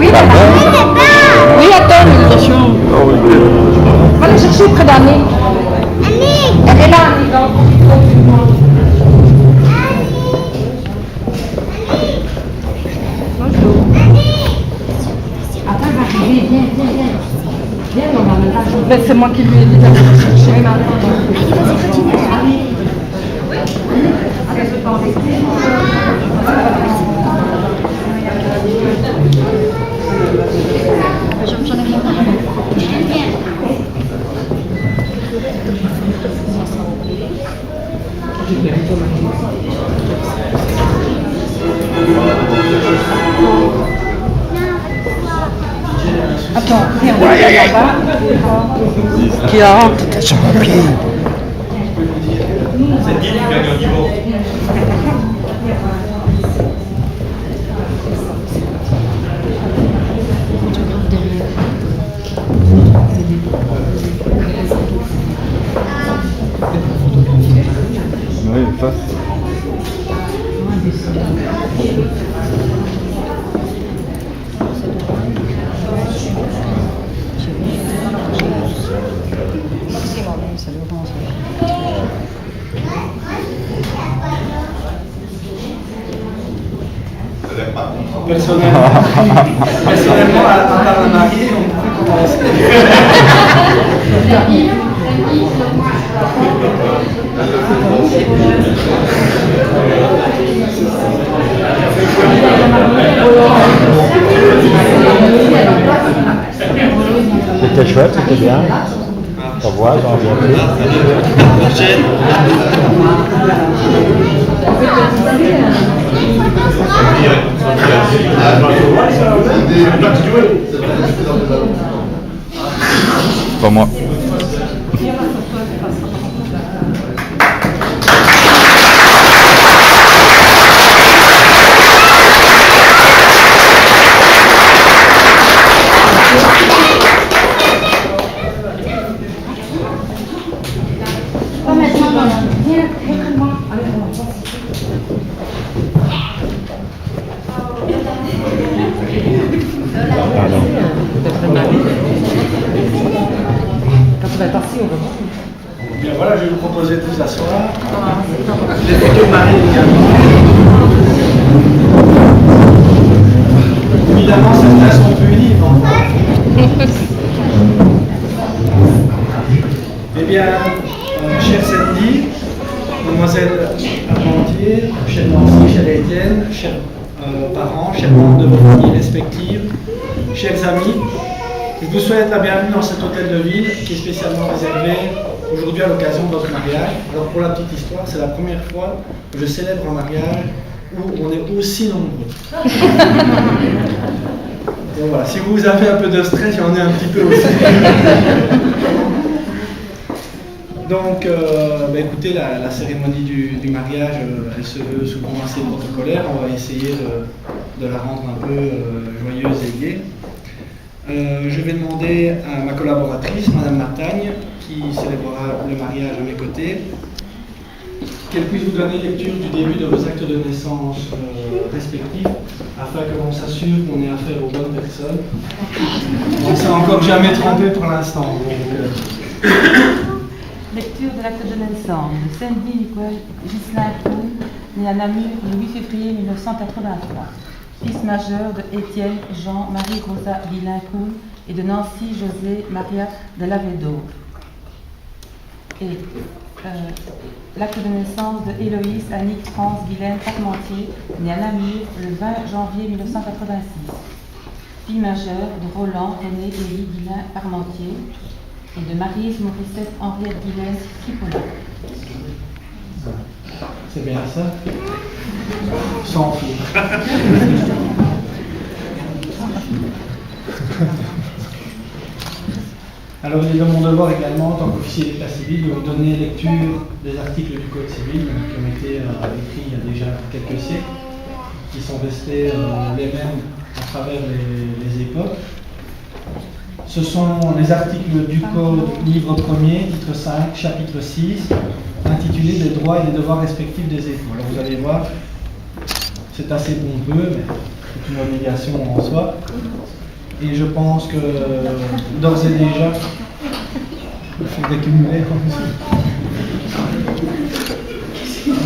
Oui, oui, attends, attention. On va la chercher près d'Annie. Elle est là, Annie. Bonjour. Attends, elle va arriver. Viens. Viens, on va là. C'est moi qui lui ai dit d'aller la chercher. J'en ai rien. Attends, viens, on va aller là-bas. Qui a honte, t'as compris. C'est qui gagne au niveau? Oui, face. Personnellement, à part la mariée, on peut commencer. C'était chouette, c'était bien. Au revoir, j'en reviens plus. Pas moi. Bien voilà, je vais vous proposer de vous asseoir. Les photos marient également. Évidemment, certains sont plus libres. Eh bien, chère Sandy, mademoiselle Armentier, chère Nancy, chère Étienne, chers parents, chers membres de vos familles respectives, chers amis, je vous souhaite la bienvenue dans cet hôtel de ville qui est spécialement réservé aujourd'hui à l'occasion de votre mariage. Alors pour la petite histoire, c'est la première fois que je célèbre un mariage où on est aussi nombreux. Donc voilà, si vous avez un peu de stress, j'en ai un petit peu aussi. Donc, écoutez, la cérémonie du mariage, elle se veut souvent assez protocolaire. On va essayer de la rendre un peu joyeuse et gaie. Je vais demander à ma collaboratrice, Madame Martagne, qui célébrera le mariage à mes côtés, qu'elle puisse vous donner lecture du début de vos actes de naissance respectifs, afin que l'on s'assure qu'on ait affaire aux bonnes personnes. On ne s'est encore jamais trompé pour l'instant. Lecture de l'acte de naissance de Sandy Nicole Ghislain Kuhn, né à Namur le 8 février 1983. Fils majeur de Étienne Jean-Marie Rosa Villain Kuhn et de Nancy José Maria de Lavedo. Et l'acte de naissance de Héloïse Annick France Guylaine Parmentier, née à Namur le 20 janvier 1986. Fille majeure de Roland René Élie Guylain Parmentier et de Maryse Morissette Henriette Guylaine Tripola. C'est bien ça? Sans fil. Alors il est de mon devoir également, en tant qu'officier d'état civil, de vous donner lecture des articles du Code civil qui ont été écrits il y a déjà quelques siècles, qui sont restés les mêmes à travers les époques. Ce sont les articles du Code, livre 1er, titre 5, chapitre 6, intitulé « Les droits et les devoirs respectifs des époux ». Alors vous allez voir, c'est assez pompeux, mais c'est une obligation en soi. Et je pense que d'ores et déjà, il faut décumuler.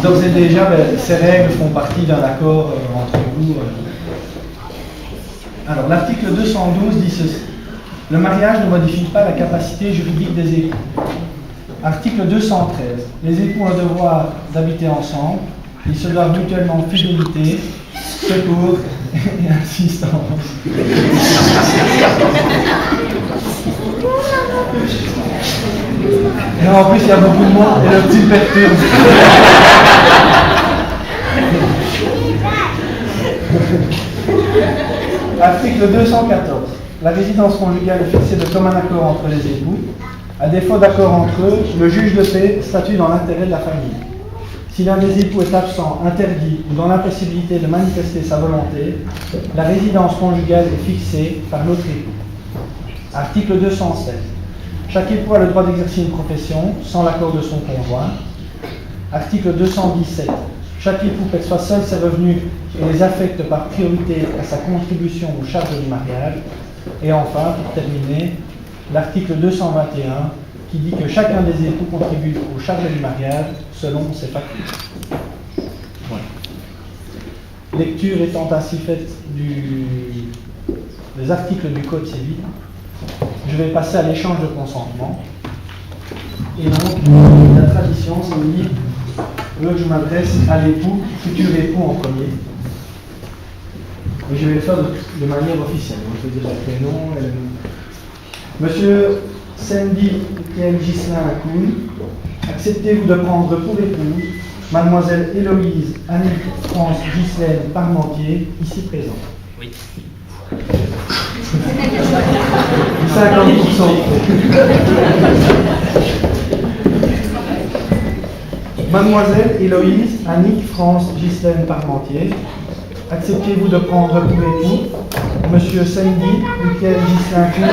D'ores et déjà, ces règles font partie d'un accord entre vous. Alors, l'article 212 dit ceci. Le mariage ne modifie pas la capacité juridique des époux. Article 213. Les époux ont le devoir d'habiter ensemble. Ils se doivent mutuellement fidélité, secours et assistance. Et en plus, il y a beaucoup de monde et le petit perturbe. Article 214. La résidence conjugale est fixée de commun accord entre les époux. À défaut d'accord entre eux, le juge de paix statue dans l'intérêt de la famille. Si l'un des époux est absent, interdit ou dans l'impossibilité de manifester sa volonté, la résidence conjugale est fixée par l'autre époux. Article 216. Chaque époux a le droit d'exercer une profession sans l'accord de son conjoint. Article 217. Chaque époux perçoit seul ses revenus et les affecte par priorité à sa contribution aux charges du mariage. Et enfin, pour terminer, l'article 221 qui dit que chacun des époux contribue aux charges du mariage selon ses factures. Voilà. Lecture étant ainsi faite des articles du Code civil, je vais passer à l'échange de consentement. Et donc, la tradition, ça me dit que je m'adresse à l'époux, futur époux en premier. Et je vais le faire de manière officielle. Je vais dire le prénom et le nom. Monsieur Sandy Michael Ghislain Koun, acceptez-vous de prendre pour épouse Mademoiselle Héloïse Annick France Ghislaine Parmentier, ici présente? Oui. 50%. Mademoiselle Héloïse Annick France Ghislaine Parmentier, acceptez-vous de prendre pour époux Monsieur Sandy Michael Ghislain Koun?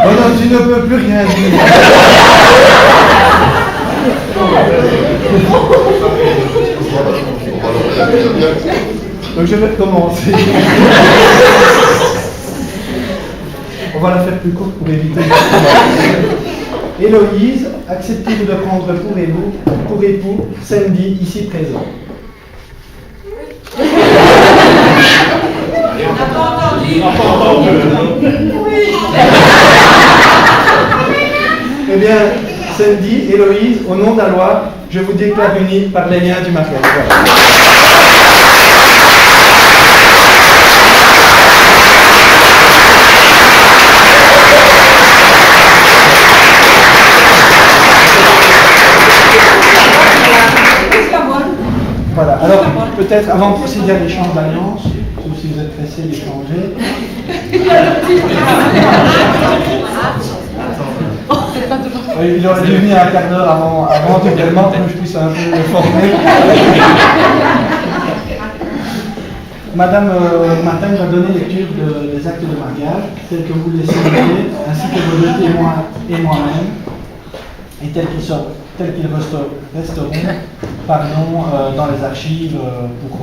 Bonhomme, tu ne peux plus rien dire. Donc je vais recommencer. On va la faire plus courte pour éviter. Héloïse, acceptez-vous de prendre pour époux Sandy, ici présent? Eh bien, Sandy, Héloïse, au nom de la loi, je vous déclare unis par les liens du mariage. Voilà. Alors, peut-être avant de procéder à l'échange d'alliance, ou si vous êtes pressé d'échanger. Il aurait dû venir un quart d'heure avant également que je puisse un peu le former. Madame Martin va donner lecture des actes de mariage, tels que vous les signez, ainsi que vos deux témoins et moi-même, et tels qu'ils resteront dans les archives pour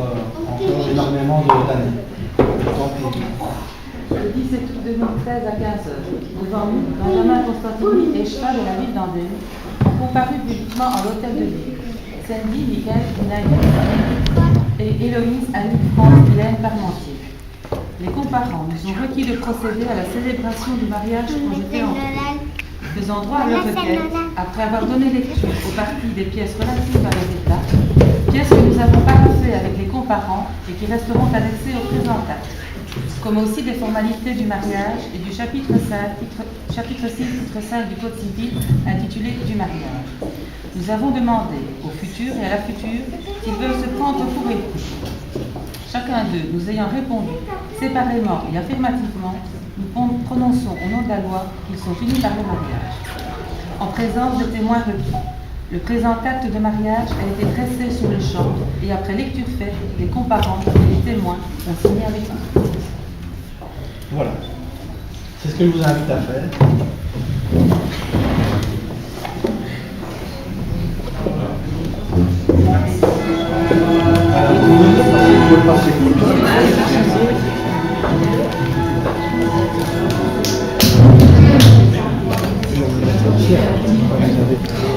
encore énormément d'années. Le 17 août 2013 à 15h, devant nous, Benjamin Constantini et cheval de la ville d'Andenne ont comparu publiquement à l'hôtel de ville. Sandy Michael et Héloïse Annick France Ghislaine Parmentier. Les comparants nous ont requis de procéder à la célébration du mariage conjugué entre eux. Faisant droit à leur requête, après avoir donné lecture aux parties des pièces relatives à leur état, pièces que nous avons paraphées avec les comparants et qui resteront annexées au présent acte, comme aussi des formalités du mariage et du chapitre 6, titre 5 du Code civil intitulé du mariage. Nous avons demandé au futur et à la future s'ils veulent se prendre pour époux. Chacun d'eux nous ayant répondu séparément et affirmativement, nous prononçons au nom de la loi qu'ils sont unis par le mariage. en présence de témoins requis. Le présent acte de mariage a été dressé sur le champ et après lecture faite, les comparants et les témoins ont signé avec nous. Voilà. C'est ce que je vous invite à faire.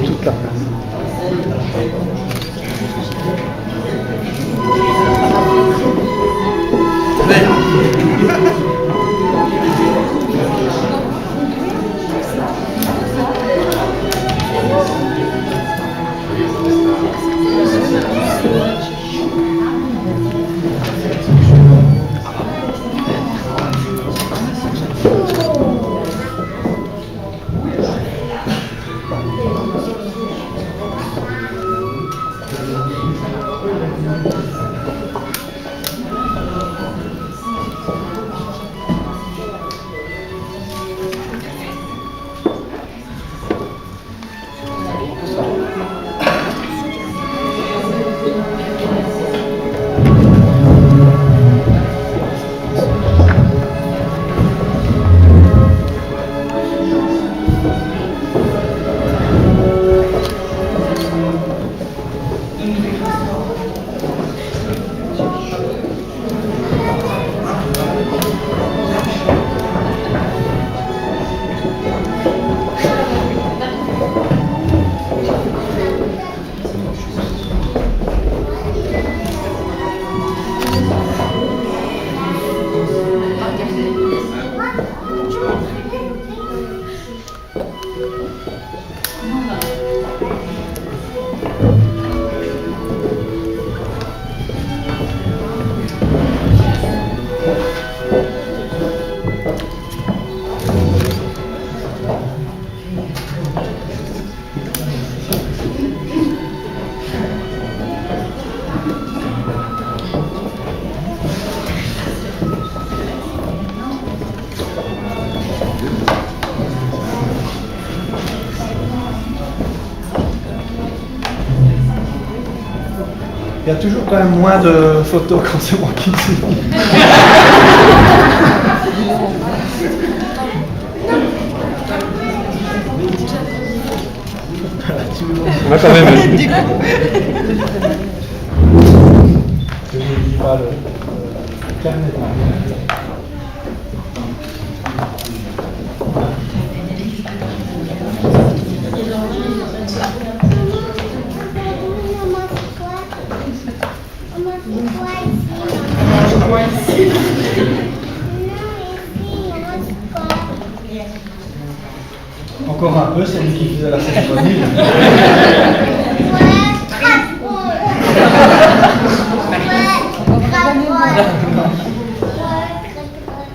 Toute la place. Il y a toujours quand même moins de photos quand c'est moi qui suis. On a quand même. Je n'oublie pas le carnet de mariage. Encore un peu, c'est lui qui faisait la cérémonie.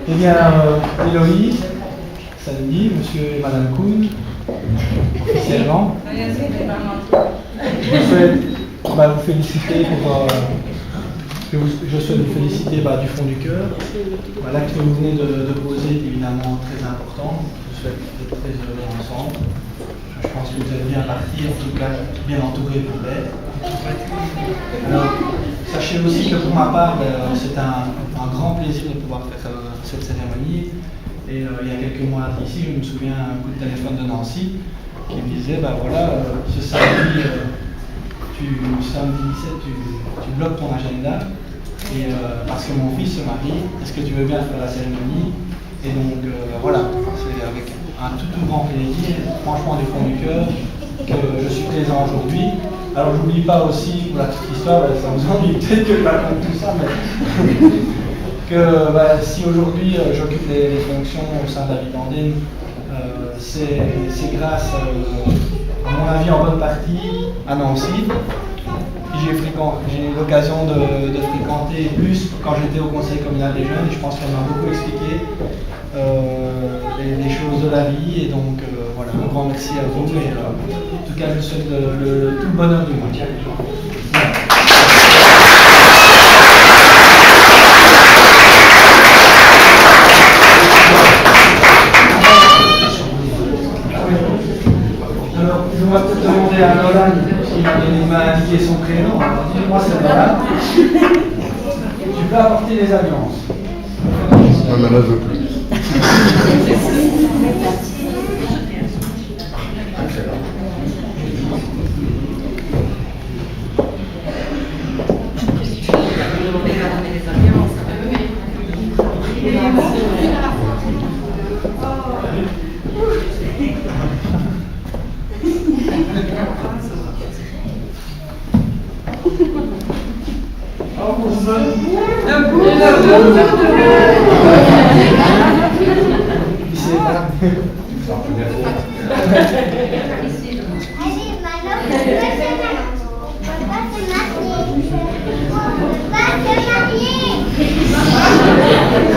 Eh bien, Héloïse, samedi, monsieur et madame Kuhn, officiellement. Je vous féliciter pour. Je souhaite vous féliciter du fond du cœur. L'acte que vous venez de poser est évidemment très important. Je souhaite être très heureux ensemble. Je pense que vous êtes bien partis, en tout cas bien entourés pour l'être. Alors, sachez aussi que pour ma part, c'est un grand plaisir de pouvoir faire cette cérémonie. Et il y a quelques mois d'ici, je me souviens un coup de téléphone de Nancy qui me disait, ce samedi, samedi 17, tu bloques ton agenda. Et parce que mon fils se marie, est-ce que tu veux bien faire la cérémonie? Et donc voilà, c'est avec un tout grand plaisir, franchement du fond du cœur, que je suis présent aujourd'hui. Alors j'oublie pas aussi, pour la petite histoire, ça vous ennuie peut-être que je raconte tout ça, mais que si aujourd'hui j'occupe les fonctions au sein de la vie d'Andine, c'est grâce, à mon avis en bonne partie, à Nancy. J'ai eu l'occasion de fréquenter plus quand j'étais au conseil communal des jeunes et je pense qu'elle m'a beaucoup expliqué les choses de la vie et donc voilà, un grand merci à vous et en tout cas je vous souhaite tout le bonheur du monde. demander à Nolan, il m'a indiqué son prénom. Alors dis-moi, c'est Nolan. Tu peux apporter les alliances. Non, mais là, je veux plus.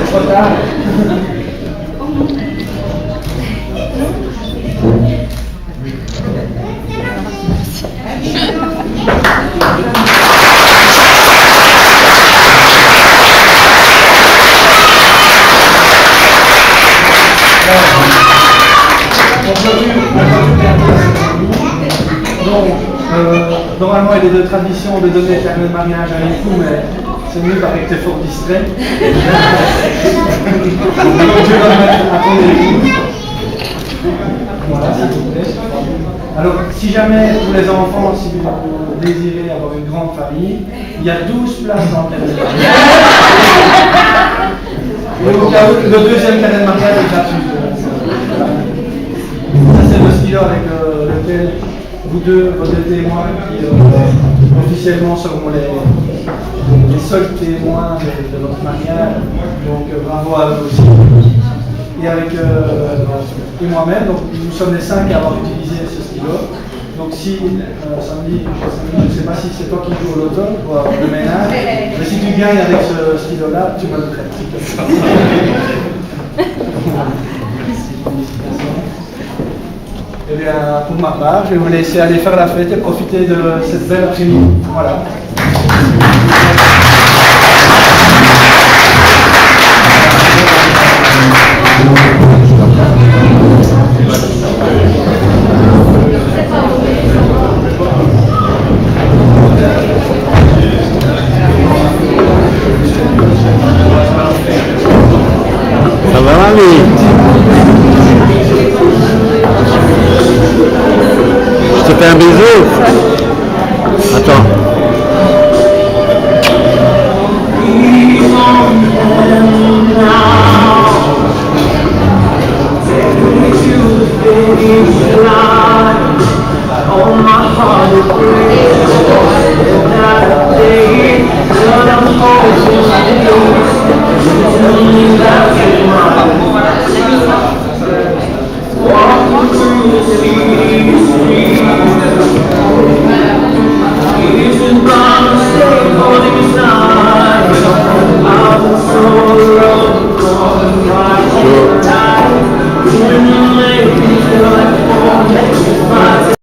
Trop tard. Normalement, il est de tradition de donner le carnet de mariage à l'époux, mais c'est mieux parce que tu es fort distrait. Donc, je vais le mettre à ton époux. Voilà, s'il vous plaît. Alors, si jamais pour les enfants, si vous désirez avoir une grande famille, il y a 12 places dans le carnet de mariage. Donc, le deuxième carnet de mariage est gratuit. Ça, c'est le stylo avec lequel vous deux, vos deux témoins qui officiellement seront les seuls témoins de votre mariage. Donc bravo à eux aussi. Et avec et moi-même, donc nous sommes les 5 à avoir utilisé ce stylo. Donc si samedi, je ne sais pas si c'est toi qui joues au loto ou le ménage, mais si tu gagnes avec ce stylo-là, tu me le prêtes. Eh bien, pour ma part, je vais vous laisser aller faire la fête et profiter de cette belle après-midi. Voilà. Ça va, mamie? Je te fais un bisou. Attends. Now,